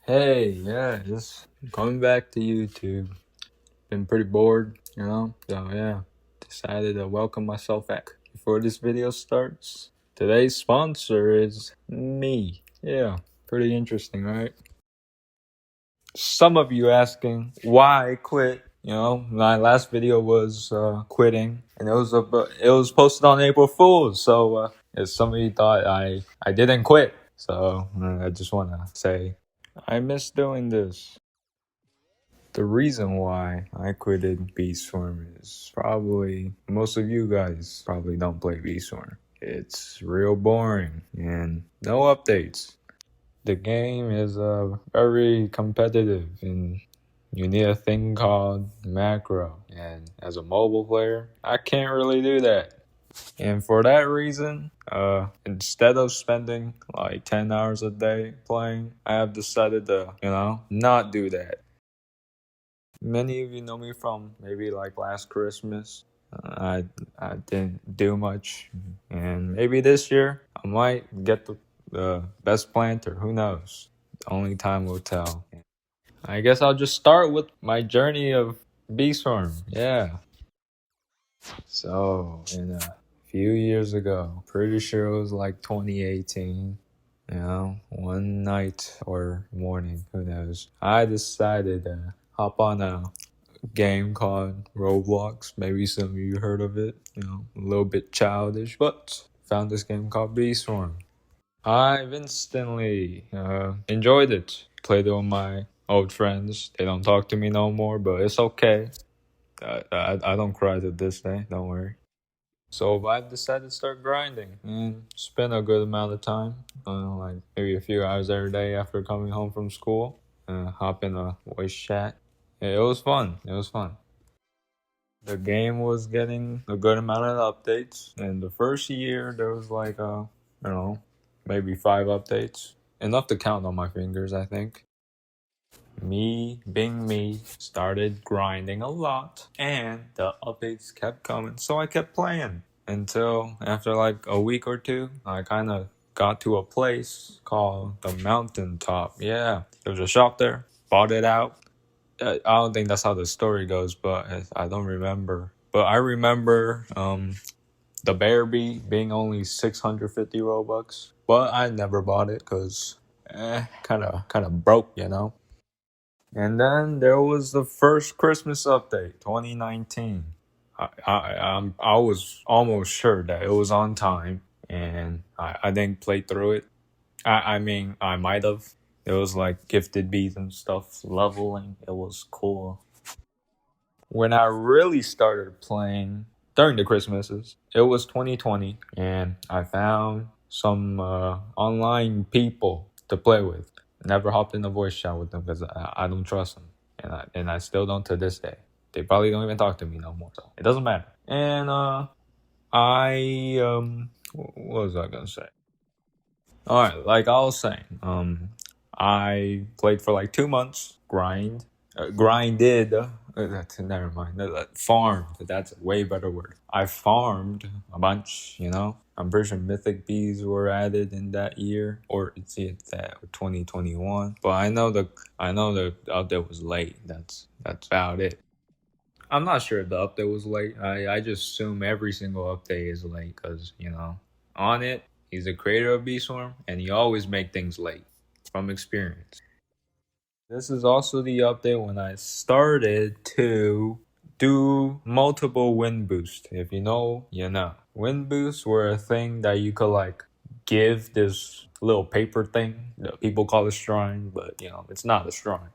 Hey, yeah, just coming back to YouTube. Been pretty bored, So yeah, decided to welcome myself back. Before this video starts, today's sponsor is me. Yeah, pretty interesting, right? Some of you asking why I quit. My last video was quitting, and it was posted on April Fool's. So if somebody thought I didn't quit, so I just want to say I miss doing this. The reason why I quitted B-Storm is probably most of you guys probably don't play B-Storm. It's real boring and no updates. The game is very competitive and you need a thing called macro. And as a mobile player, I can't really do that. And for that reason, instead of spending like 10 hours a day playing, I have decided to, not do that. Many of you know me from maybe like last Christmas. I didn't do much, and maybe this year I might get the best planter. Who knows? Only time will tell. I guess I'll just start with my journey of B-Storm. Yeah. So in a few years ago, pretty sure it was like 2018. One night or morning, who knows? I decided to hop on a game called Roblox. Maybe some of you heard of it. A little bit childish, but found this game called B-Storm. I've instantly enjoyed it. Played it with my old friends. They don't talk to me no more, but it's okay. I don't cry to this day. Don't worry. So I decided to start grinding and spend a good amount of time, like maybe a few hours every day after coming home from school. Hop in a voice chat. Yeah, it was fun. It was fun. The game was getting a good amount of updates. And the first year, there was like, maybe 5 updates. Enough to count on my fingers, I think. Me, being me, started grinding a lot. And the updates kept coming, so I kept playing. Until after like a week or two, I kind of got to a place called the Mountaintop. Yeah, there was a shop there. Bought it out. I don't think that's how the story goes, but I don't remember. But I remember the Bearby being only 650 Robux, but I never bought it because kind of broke. And then there was the first Christmas update, 2019. I was almost sure that it was on time, and I didn't play through it. I mean, I might have. It was like gifted bees and stuff, leveling. It was cool. When I really started playing during the Christmases, it was 2020, and I found some online people to play with. Never hopped in a voice chat with them because I don't trust them, and I still don't to this day. They probably don't even talk to me no more, so it doesn't matter. And what was I gonna say? All right, like I was saying, I played for like 2 months, grinded. That's never mind. Farmed. That's a way better word. I farmed a bunch. I'm pretty sure mythic bees were added in that year, or it's that 2021. But I know the update was late. That's about it. I'm not sure if the update was late. I just assume every single update is late because, on it, he's the creator of B-Storm and he always make things late from experience. This is also the update when I started to do multiple wind boosts. If you know, you know. Wind boosts were a thing that you could like give this little paper thing that people call a shrine, but it's not a shrine.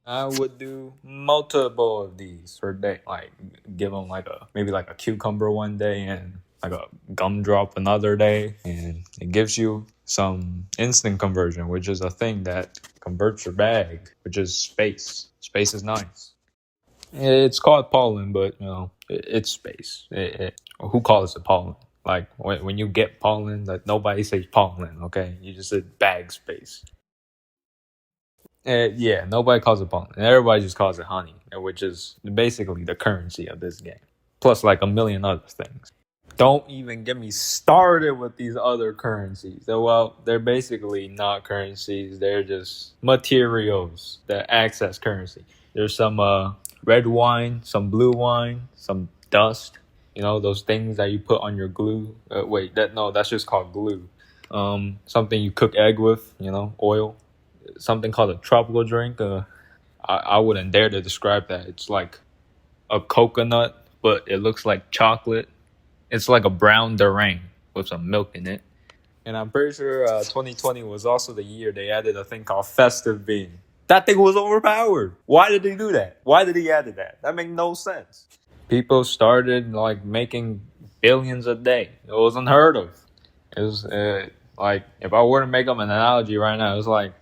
I would do multiple of these per day. Like give them like maybe like a cucumber one day and like a gumdrop another day, and it gives you some instant conversion, which is a thing that converts your bag, which is space. Space is nice. It's called pollen, but it's space. Who calls it pollen? Like when you get pollen, that nobody says pollen. Okay, you just said bag space. Yeah, nobody calls it pollen. Everybody just calls it honey, which is basically the currency of this game. Plus, like a million other things. Don't even get me started with these other currencies. Well, they're basically not currencies. They're just materials that acts as currency. There's some red wine, some blue wine, some dust. You know those things that you put on your glue. Wait, that's just called glue. Something you cook egg with. You know, oil. Something called a tropical drink. I wouldn't dare to describe that. It's like a coconut, but it looks like chocolate. It's like a brown meringue with some milk in it. And I'm pretty sure 2020 was also the year they added a thing called festive bean. That thing was overpowered. Why did they do that? Why did he add that? That made no sense. People started like making billions a day. It was unheard of. It was like if I were to make up an analogy right now, it's like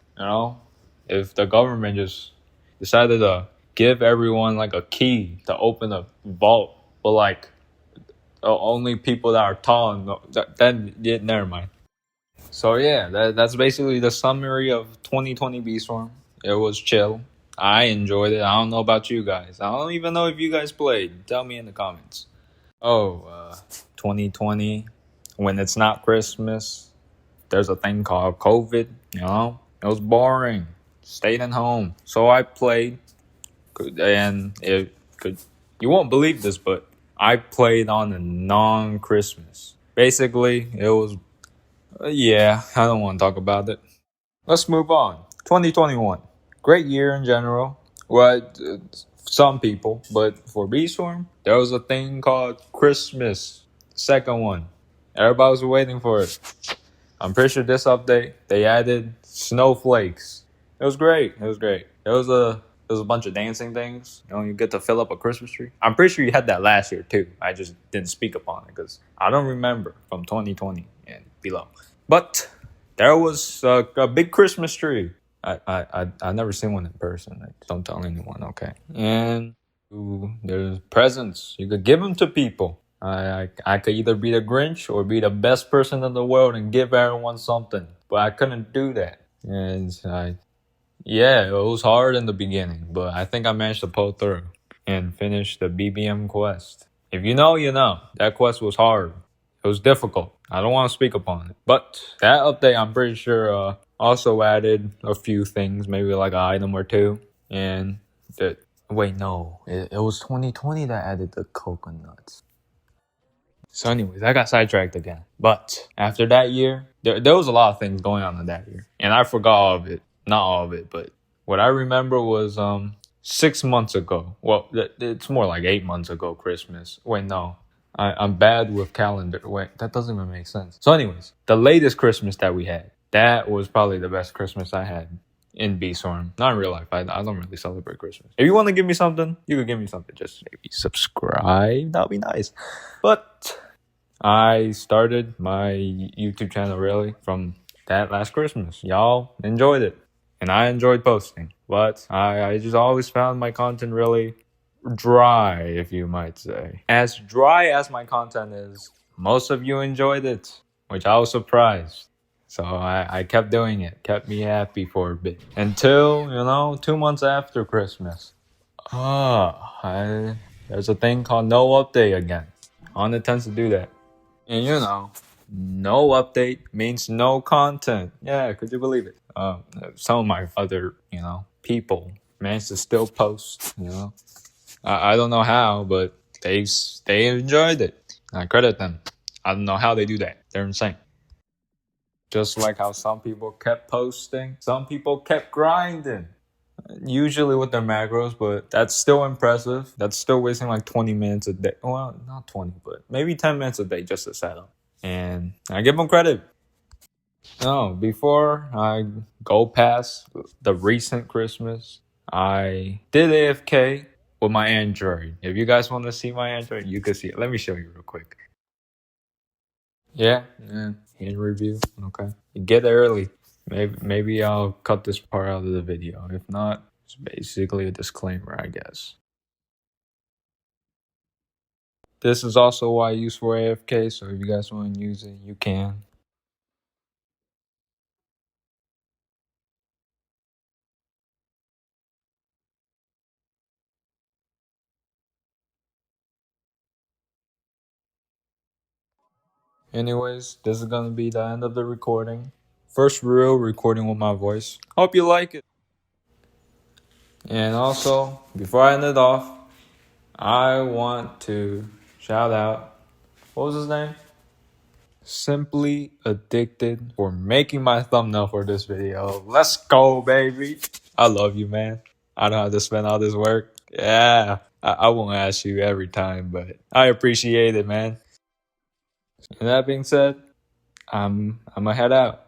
if the government just decided to give everyone like a key to open a vault, but like only people that are tall. And then yeah, never mind. So yeah, that's basically the summary of 2020 B Storm. It was chill. I enjoyed it. I don't know about you guys. I don't even know if you guys played. Tell me in the comments. Oh, 2020, when it's not Christmas, there's a thing called COVID. It was boring. Stayed at home, so I played, and it could. You won't believe this, but I played on a non-Christmas. Basically, it was. Yeah, I don't want to talk about it. Let's move on. 2021, great year in general. Well, some people, but for B Storm, there was a thing called Christmas. Second one, everybody was waiting for it. I'm pretty sure this update they added snowflakes. It was great. It was great. There was a bunch of dancing things. You get to fill up a Christmas tree. I'm pretty sure you had that last year too. I just didn't speak upon it because I don't remember from 2020 and below. But there was a big Christmas tree. I never seen one in person. Don't tell anyone, okay? And there's presents. You could give them to people. I could either be the Grinch or be the best person in the world and give everyone something, but I couldn't do that. Yeah, it was hard in the beginning, but I think I managed to pull through and finish the BBM quest. If you know, you know. That quest was hard. It was difficult. I don't want to speak upon it. But that update, I'm pretty sure, also added a few things, maybe like an item or two. And that, wait, no, it was 2020 that added the coconuts. So, anyways, I got sidetracked again. But after that year, there was a lot of things going on in that year, and I forgot all of it. Not all of it, but what I remember was 6 months ago. Well, it's more like 8 months ago. Christmas. Wait, no, I'm bad with calendar. Wait, that doesn't even make sense. So, anyways, the latest Christmas that we had, that was probably the best Christmas I had in B Storm. Not in real life. I don't really celebrate Christmas. If you want to give me something, you could give me something. Just maybe subscribe. That'd be nice. But I started my YouTube channel really from that last Christmas. Y'all enjoyed it. And I enjoyed posting. But I just always found my content really dry, if you might say. As dry as my content is, most of you enjoyed it, which I was surprised. So I kept doing it, kept me happy for a bit. Until, 2 months after Christmas. There's a thing called no update again. Honda tends to do that. And no update means no content. Yeah, could you believe it? Some of my other, people managed to still post. I don't know how, but they enjoyed it. I credit them. I don't know how they do that. They're insane. Just like how some people kept posting, some people kept grinding. Usually with their macros, but that's still impressive. That's still wasting like 20 minutes a day. Well, not 20, but maybe 10 minutes a day just to set up. And I give them credit. No, before I go past the recent Christmas, I did AFK with my Android. If you guys want to see my Android, you can see it. Let me show you real quick. Yeah, hand review. Okay. Get early. Maybe I'll cut this part out of the video. If not, it's basically a disclaimer, I guess. This is also what I use for AFK, so if you guys want to use it, you can. Anyways, this is gonna be the end of the recording. First real recording with my voice. Hope you like it. And also, before I end it off, I want to shout out, what was his name? Simply Addicted for making my thumbnail for this video. Let's go, baby. I love you, man. I don't have to spend all this work. Yeah. I won't ask you every time, but I appreciate it, man. And that being said, I'm gonna head out.